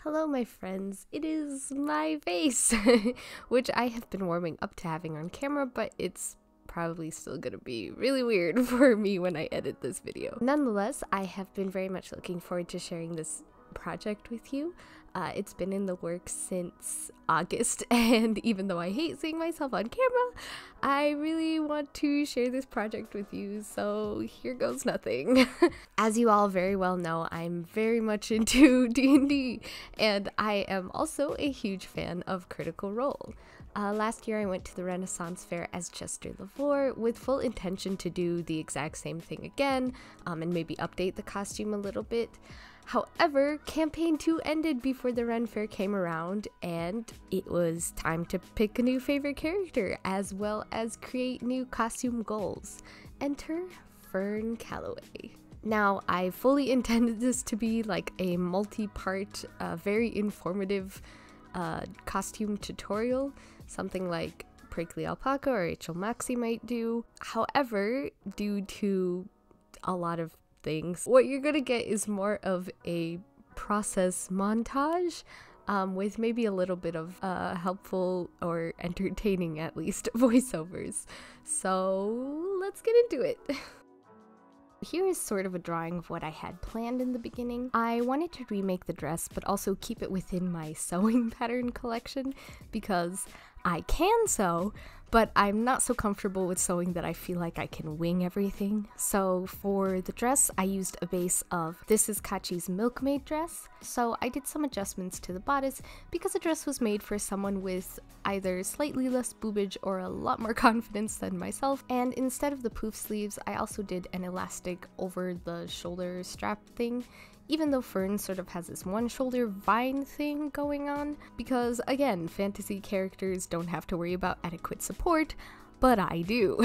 Hello my friends, it is my face, which I have been warming up to having on camera, but it's probably still gonna be really weird for me when I edit this video. Nonetheless, I have been very much looking forward to sharing this project with you. It's been in the works since August, and even though I hate seeing myself on camera, I really want to share this project with you, so here goes nothing. As you all very well know, I'm very much into D&D, and I am also a huge fan of Critical Role. Last year I went to the Renaissance Fair as Jester Lavore with full intention to do the exact same thing again, and maybe update the costume a little bit. However, Campaign 2 ended before the Ren Fair came around, and it was time to pick a new favorite character, as well as create new costume goals. Enter Fearne Calloway. Now, I fully intended this to be like a multi-part, very informative costume tutorial, something like Prickly Alpaca or Rachel Maxey might do. However, due to a lot of things, what you're gonna get is more of a process montage with maybe a little bit of helpful or entertaining, at least, voiceovers. So let's get into it. Here is sort of a drawing of what I had planned in the beginning. I wanted to remake the dress, but also keep it within my sewing pattern collection because I can sew, but I'm not so comfortable with sewing that I feel like I can wing everything. So for the dress, I used a base of This Is Kachi's Milkmaid dress. So I did some adjustments to the bodice because the dress was made for someone with either slightly less boobage or a lot more confidence than myself. And instead of the poof sleeves, I also did an elastic over the shoulder strap thing, even though Fearne sort of has this one shoulder vine thing going on, because again, fantasy characters don't have to worry about adequate support, but I do.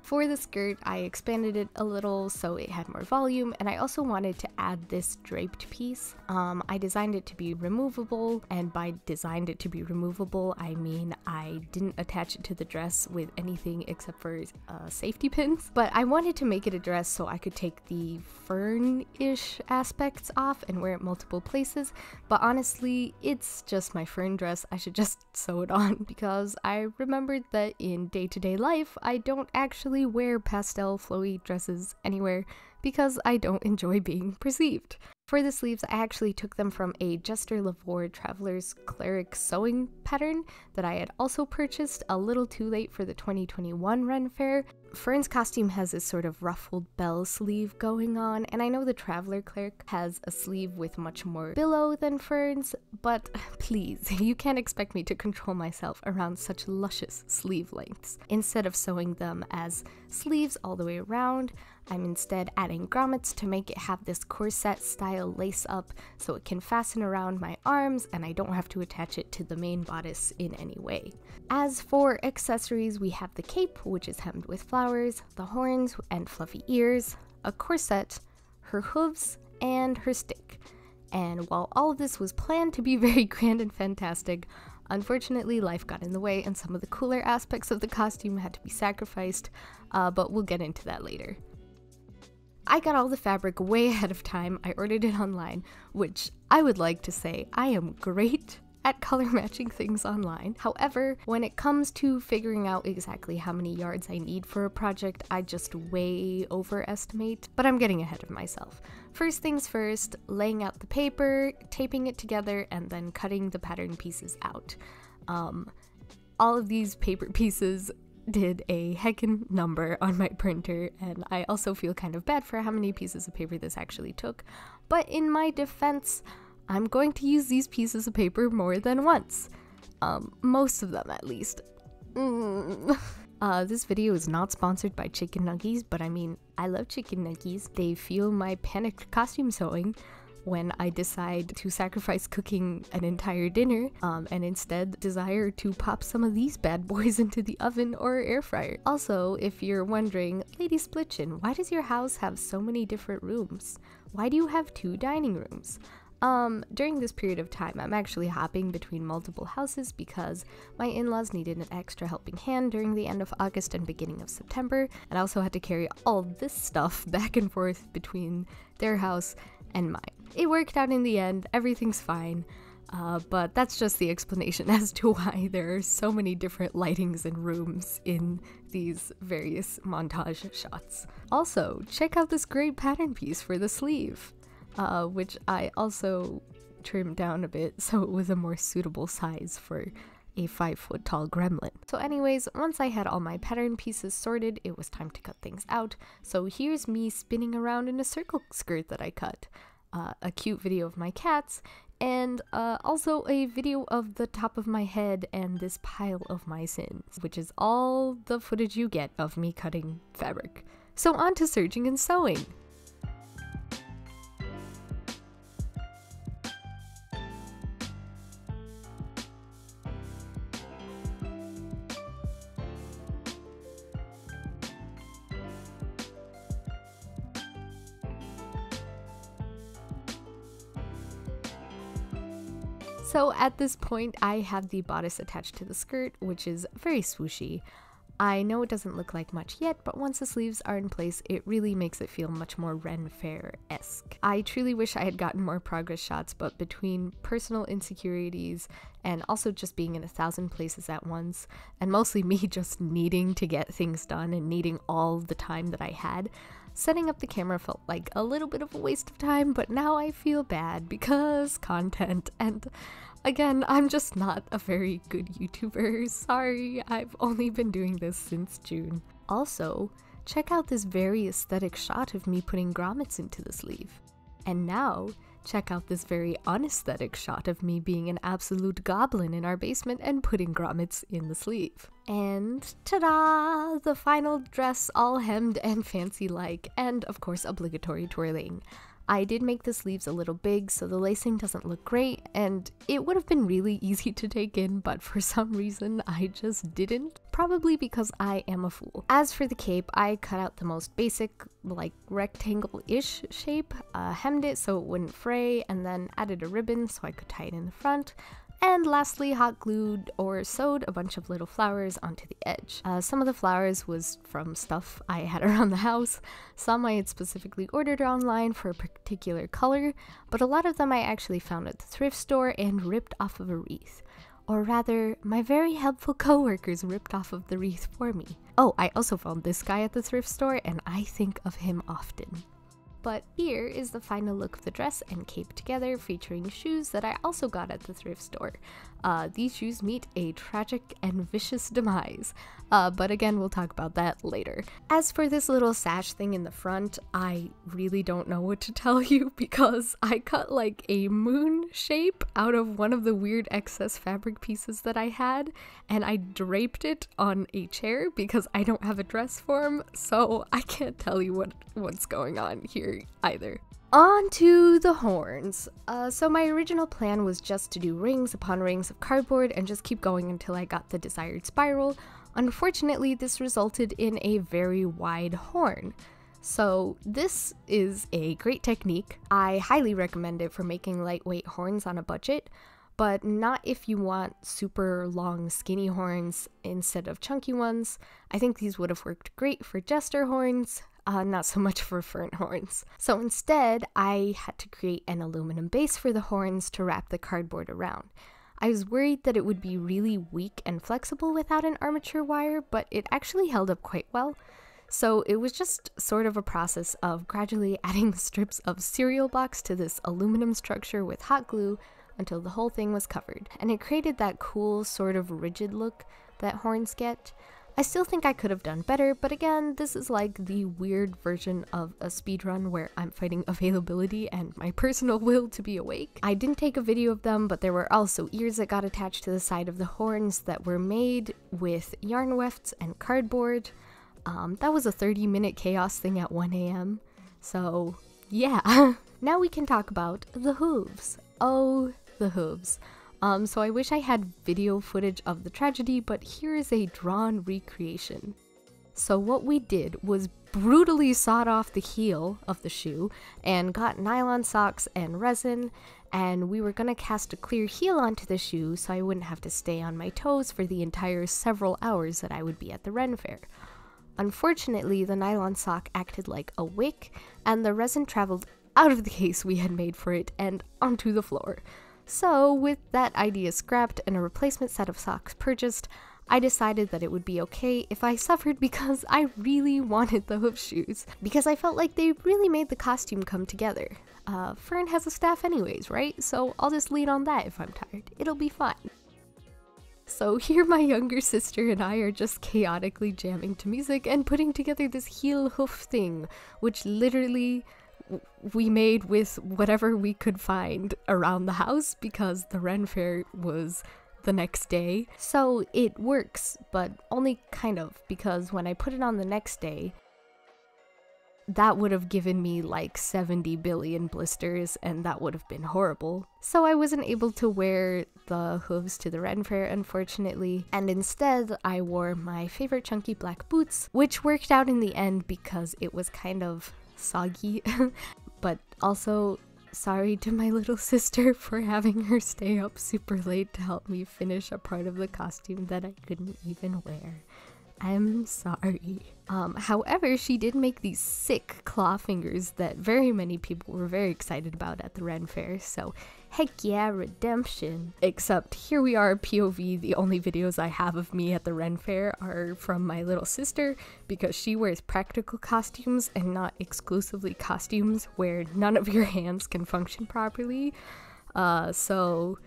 For the skirt, I expanded it a little so it had more volume, and I also wanted to add this draped piece. I designed it to be removable, and by designed it to be removable, I mean I didn't attach it to the dress with anything except for safety pins. But I wanted to make it a dress so I could take the Fearne-ish aspects off and wear it multiple places, but honestly, it's just my Fearne dress. I should just sew it on, because I remembered that in day-to-day life, I don't actually wear pastel flowy dresses anywhere because I don't enjoy being perceived. For the sleeves, I actually took them from a Jester Lavore Traveler's Cleric sewing pattern that I had also purchased a little too late for the 2021 Ren Fair. Fearne's costume has this sort of ruffled bell sleeve going on, and I know the Traveler Cleric has a sleeve with much more billow than Fearne's, but please, you can't expect me to control myself around such luscious sleeve lengths. Instead of sewing them as sleeves all the way around, I'm instead adding grommets to make it have this corset style lace up so it can fasten around my arms and I don't have to attach it to the main bodice in any way. As for accessories, we have the cape, which is hemmed with flowers, the horns and fluffy ears, a corset, her hooves, and her stick. And while all of this was planned to be very grand and fantastic, unfortunately life got in the way and some of the cooler aspects of the costume had to be sacrificed, but we'll get into that later. I got all the fabric way ahead of time. I ordered it online, which I would like to say I am great at color matching things online. However, when it comes to figuring out exactly how many yards I need for a project, I just way overestimate, but I'm getting ahead of myself. First things first, laying out the paper, taping it together, and then cutting the pattern pieces out. All of these paper pieces did a heckin' number on my printer, and I also feel kind of bad for how many pieces of paper this actually took, but in my defense, I'm going to use these pieces of paper more than once. Most of them at least. This video is not sponsored by chicken nuggies, but I mean, I love chicken nuggies. They fuel my panicked costume sewing when I decide to sacrifice cooking an entire dinner and instead desire to pop some of these bad boys into the oven or air fryer. Also, if you're wondering, Lady Splitchin, why does your house have so many different rooms? Why do you have 2 dining rooms? During this period of time, I'm actually hopping between multiple houses because my in-laws needed an extra helping hand during the end of August and beginning of September, and I also had to carry all this stuff back and forth between their house and mine. It worked out in the end, everything's fine. But that's just the explanation as to why there are so many different lightings and rooms in these various montage shots. Also, check out this great pattern piece for the sleeve, which I also trimmed down a bit so it was a more suitable size for a 5-foot tall gremlin. So anyways, once I had all my pattern pieces sorted, it was time to cut things out. So here's me spinning around in a circle skirt that I cut, a cute video of my cats, and also a video of the top of my head and this pile of my sins, which is all the footage you get of me cutting fabric. So on to serging and sewing! So at this point, I have the bodice attached to the skirt, which is very swooshy. I know it doesn't look like much yet, but once the sleeves are in place, it really makes it feel much more Ren Fair-esque. I truly wish I had gotten more progress shots, but between personal insecurities and also just being in 1,000 places at once, and mostly me just needing to get things done and needing all the time that I had, setting up the camera felt like a little bit of a waste of time, but now I feel bad because content, and again, I'm just not a very good YouTuber. Sorry, I've only been doing this since June. Also, check out this very aesthetic shot of me putting grommets into the sleeve. And now, check out this very unaesthetic shot of me being an absolute goblin in our basement and putting grommets in the sleeve. And ta-da! The final dress all hemmed and fancy-like, and of course obligatory twirling. I did make the sleeves a little big so the lacing doesn't look great, and it would have been really easy to take in, but for some reason I just didn't. Probably because I am a fool. As for the cape, I cut out the most basic, like rectangle-ish shape, hemmed it so it wouldn't fray, and then added a ribbon so I could tie it in the front. And lastly, hot glued or sewed a bunch of little flowers onto the edge. Some of the flowers was from stuff I had around the house, some I had specifically ordered online for a particular color, but a lot of them I actually found at the thrift store and ripped off of a wreath. Or rather, my very helpful coworkers ripped off of the wreath for me. Oh, I also found this guy at the thrift store and I think of him often. But here is the final look of the dress and cape together, featuring shoes that I also got at the thrift store. These shoes meet a tragic and vicious demise, but again, we'll talk about that later. As for this little sash thing in the front, I really don't know what to tell you because I cut like a moon shape out of one of the weird excess fabric pieces that I had, and I draped it on a chair because I don't have a dress form, so I can't tell you what's going on here either. On to the horns. So my original plan was just to do rings upon rings of cardboard and just keep going until I got the desired spiral. Unfortunately, this resulted in a very wide horn. So this is a great technique. I highly recommend it for making lightweight horns on a budget, but not if you want super long skinny horns instead of chunky ones. I think these would have worked great for jester horns, not so much for Fearne horns. So instead, I had to create an aluminum base for the horns to wrap the cardboard around. I was worried that it would be really weak and flexible without an armature wire, but it actually held up quite well. So it was just sort of a process of gradually adding strips of cereal box to this aluminum structure with hot glue until the whole thing was covered. And it created that cool sort of rigid look that horns get. I still think I could have done better, but again, this is like the weird version of a speedrun where I'm fighting availability and my personal will to be awake. I didn't take a video of them, but there were also ears that got attached to the side of the horns that were made with yarn wefts and cardboard. That was a 30-minute chaos thing at 1 a.m. So yeah. Now we can talk about the hooves. Oh, the hooves. So I wish I had video footage of the tragedy, but here is a drawn recreation. So what we did was brutally sawed off the heel of the shoe and got nylon socks and resin, and we were gonna cast a clear heel onto the shoe so I wouldn't have to stay on my toes for the entire several hours that I would be at the Ren Fair. Unfortunately, the nylon sock acted like a wick, and the resin traveled out of the case we had made for it and onto the floor. So with that idea scrapped and a replacement set of socks purchased, I decided that it would be okay if I suffered because I really wanted the hoof shoes, because I felt like they really made the costume come together. Fearne has a staff anyways, right? So I'll just lean on that if I'm tired. It'll be fine. So here my younger sister and I are just chaotically jamming to music and putting together this heel hoof thing, which literally we made with whatever we could find around the house because the Ren Fair was the next day. So it works, but only kind of, because when I put it on the next day, that would have given me like 70 billion blisters and that would have been horrible. So I wasn't able to wear the hooves to the Ren Fair, unfortunately, and instead I wore my favorite chunky black boots, which worked out in the end because it was kind of soggy. But also, sorry to my little sister for having her stay up super late to help me finish a part of the costume that I couldn't even wear. I'm sorry. However, she did make these sick claw fingers that very many people were very excited about at the Ren Fair, so heck yeah, redemption. Except here we are, POV, the only videos I have of me at the Ren Fair are from my little sister, because she wears practical costumes and not exclusively costumes where none of your hands can function properly. So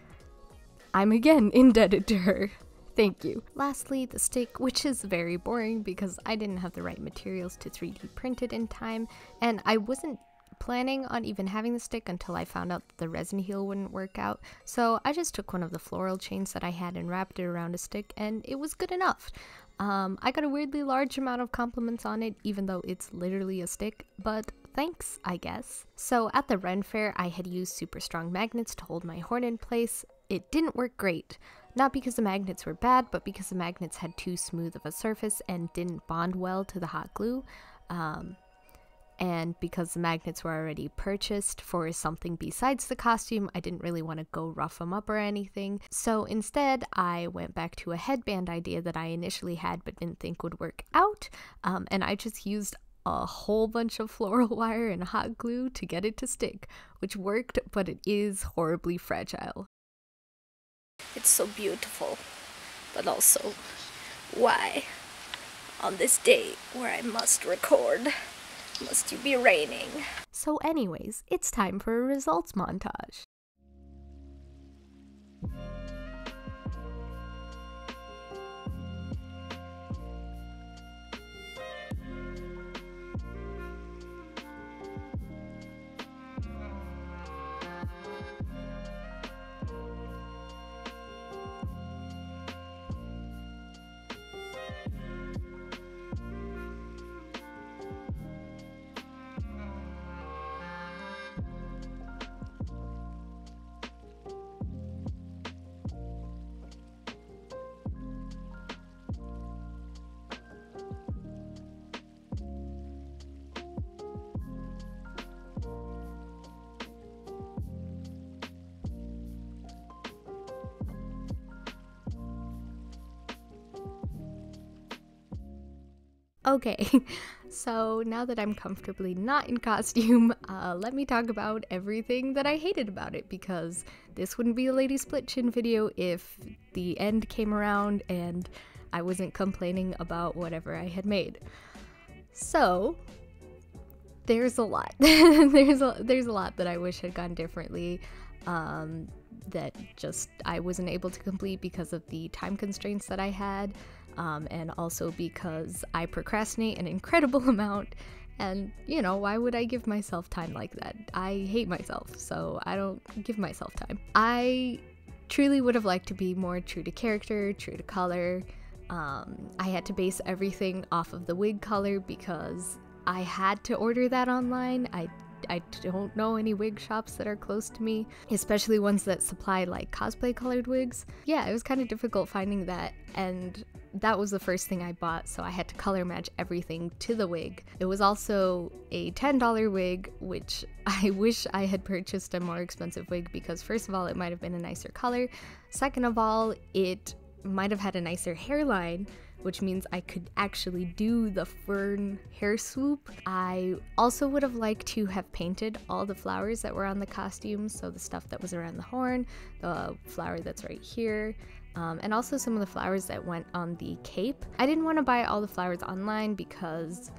I'm again indebted to her. Thank you. Lastly, the stick, which is very boring because I didn't have the right materials to 3D print it in time, and I wasn't planning on even having the stick until I found out that the resin heel wouldn't work out, so I just took one of the floral chains that I had and wrapped it around a stick, and it was good enough. I got a weirdly large amount of compliments on it, even though it's literally a stick, but thanks, I guess. So at the Ren Fair, I had used super strong magnets to hold my horn in place. It didn't work great. Not because the magnets were bad, but because the magnets had too smooth of a surface and didn't bond well to the hot glue. And because the magnets were already purchased for something besides the costume, I didn't really want to go rough them up or anything. So instead, I went back to a headband idea that I initially had but didn't think would work out. And I just used a whole bunch of floral wire and hot glue to get it to stick, which worked, but it is horribly fragile. It's so beautiful, but also, why, on this day where I must record, must you be raining? So anyways, it's time for a results montage. Okay, so now that I'm comfortably not in costume, let me talk about everything that I hated about it, because this wouldn't be a lady split chin video if the end came around and I wasn't complaining about whatever I had made. So there's a lot. there's a lot that I wish had gone differently, that just I wasn't able to complete because of the time constraints that I had. And also because I procrastinate an incredible amount, and you know, why would I give myself time like that? I hate myself, so I don't give myself time. I truly would have liked to be more true to character, true to color. I had to base everything off of the wig color because I had to order that online. I don't know any wig shops that are close to me, especially ones that supply like cosplay colored wigs. Yeah, it was kind of difficult finding that, and that was the first thing I bought, so I had to color match everything to the wig. It was also a $10 wig, which I wish I had purchased a more expensive wig because first of all, it might have been a nicer color. Second of all, it might have had a nicer hairline, which means I could actually do the Fearne hair swoop. I also would have liked to have painted all the flowers that were on the costumes, so the stuff that was around the horn, the flower that's right here, and also some of the flowers that went on the cape. I didn't want to buy all the flowers online because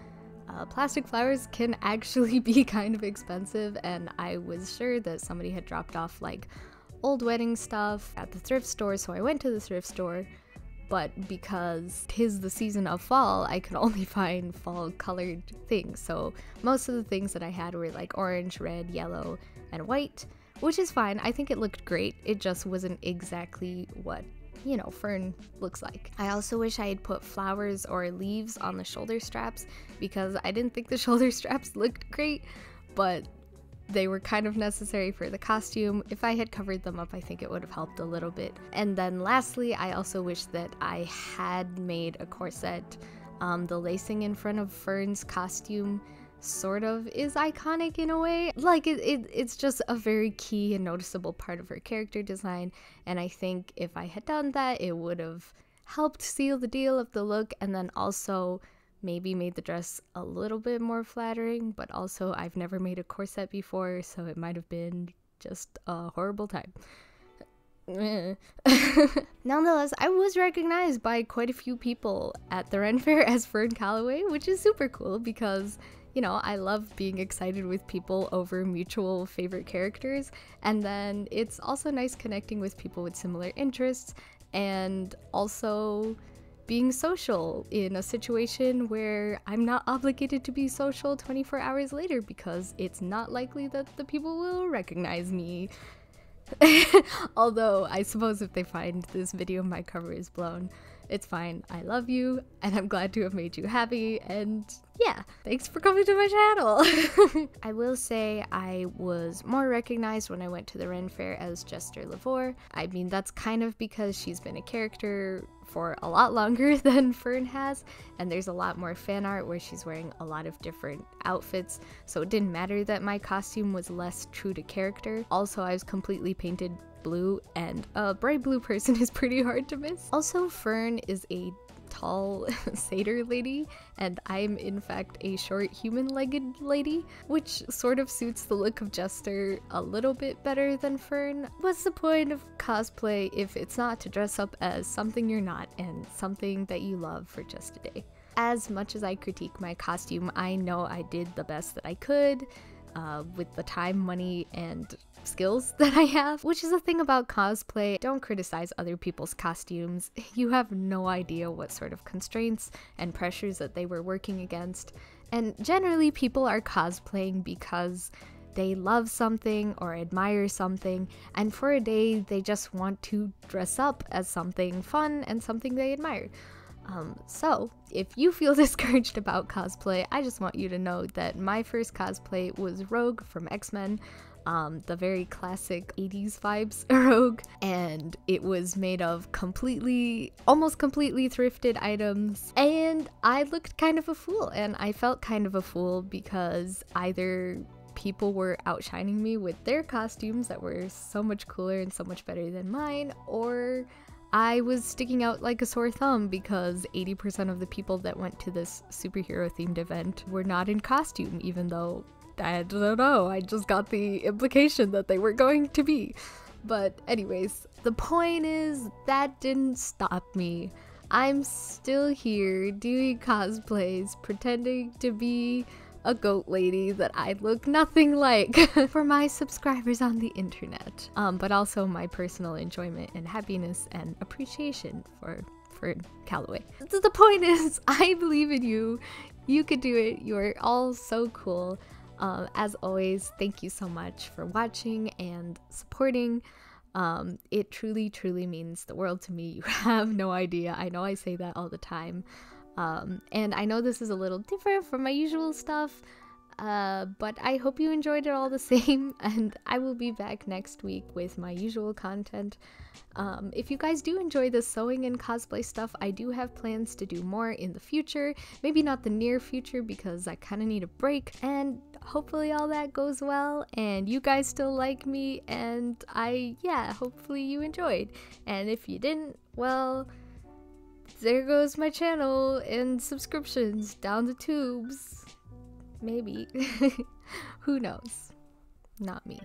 plastic flowers can actually be kind of expensive, and I was sure that somebody had dropped off like old wedding stuff at the thrift store, so I went to the thrift store, but because 'tis the season of fall, I could only find fall colored things, so most of the things that I had were like orange, red, yellow, and white, which is fine. I think it looked great. It just wasn't exactly what, you know, Fearne looks like. I also wish I had put flowers or leaves on the shoulder straps because I didn't think the shoulder straps looked great, but they were kind of necessary for the costume. If I had covered them up, I think it would have helped a little bit. And then lastly, I also wish that I had made a corset. The lacing in front of Fearne's costume sort of is iconic in a way. Like it's just a very key and noticeable part of her character design, and I think if I had done that, it would have helped seal the deal of the look, and then also maybe made the dress a little bit more flattering. But also I've never made a corset before, so it might have been just a horrible time. Nonetheless, I was recognized by quite a few people at the Ren Fair as Fearne Calloway, which is super cool because, you know, I love being excited with people over mutual favorite characters, and then it's also nice connecting with people with similar interests, and also being social in a situation where I'm not obligated to be social 24 hours later because it's not likely that the people will recognize me. Although, I suppose if they find this video my cover is blown, it's fine. I love you, and I'm glad to have made you happy, and yeah, thanks for coming to my channel! I will say I was more recognized when I went to the Ren Fair as Jester Lavore. I mean, that's kind of because she's been a character for a lot longer than Fearne has, and there's a lot more fan art where she's wearing a lot of different outfits, so it didn't matter that my costume was less true to character. Also, I was completely painted blue, and a bright blue person is pretty hard to miss. Also, Fearne is a tall satyr lady, and I'm in fact a short human-legged lady, which sort of suits the look of Jester a little bit better than Fearne. What's the point of cosplay if it's not to dress up as something you're not and something that you love for just a day? As much as I critique my costume, I know I did the best that I could with the time, money, and skills that I have, which is the thing about cosplay. Don't criticize other people's costumes. You have no idea what sort of constraints and pressures that they were working against, and generally people are cosplaying because they love something or admire something, and for a day they just want to dress up as something fun and something they admire. So if you feel discouraged about cosplay, I just want you to know that my first cosplay was Rogue from X-Men, the very classic 80s vibes Rogue, and it was made of almost completely thrifted items, and I looked kind of a fool, and I felt kind of a fool because either people were outshining me with their costumes that were so much cooler and so much better than mine, or I was sticking out like a sore thumb because 80% of the people that went to this superhero themed event were not in costume, even though, I don't know, I just got the implication that they were going to be. But anyways, the point is, that didn't stop me. I'm still here doing cosplays, pretending to be a goat lady that I look nothing like for my subscribers on the internet, but also my personal enjoyment and happiness and appreciation for Calloway. The point is, I believe in you. You could do it. You're all so cool. As always, thank you so much for watching and supporting. It truly means the world to me. You have no idea. I know I say that all the time. And I know this is a little different from my usual stuff, but I hope you enjoyed it all the same, and I will be back next week with my usual content. If you guys do enjoy the sewing and cosplay stuff, I do have plans to do more in the future. Maybe not the near future because I kind of need a break, and hopefully all that goes well and you guys still like me, and hopefully you enjoyed. And if you didn't, well, there goes my channel and subscriptions down the tubes. Maybe. Who knows? Not me.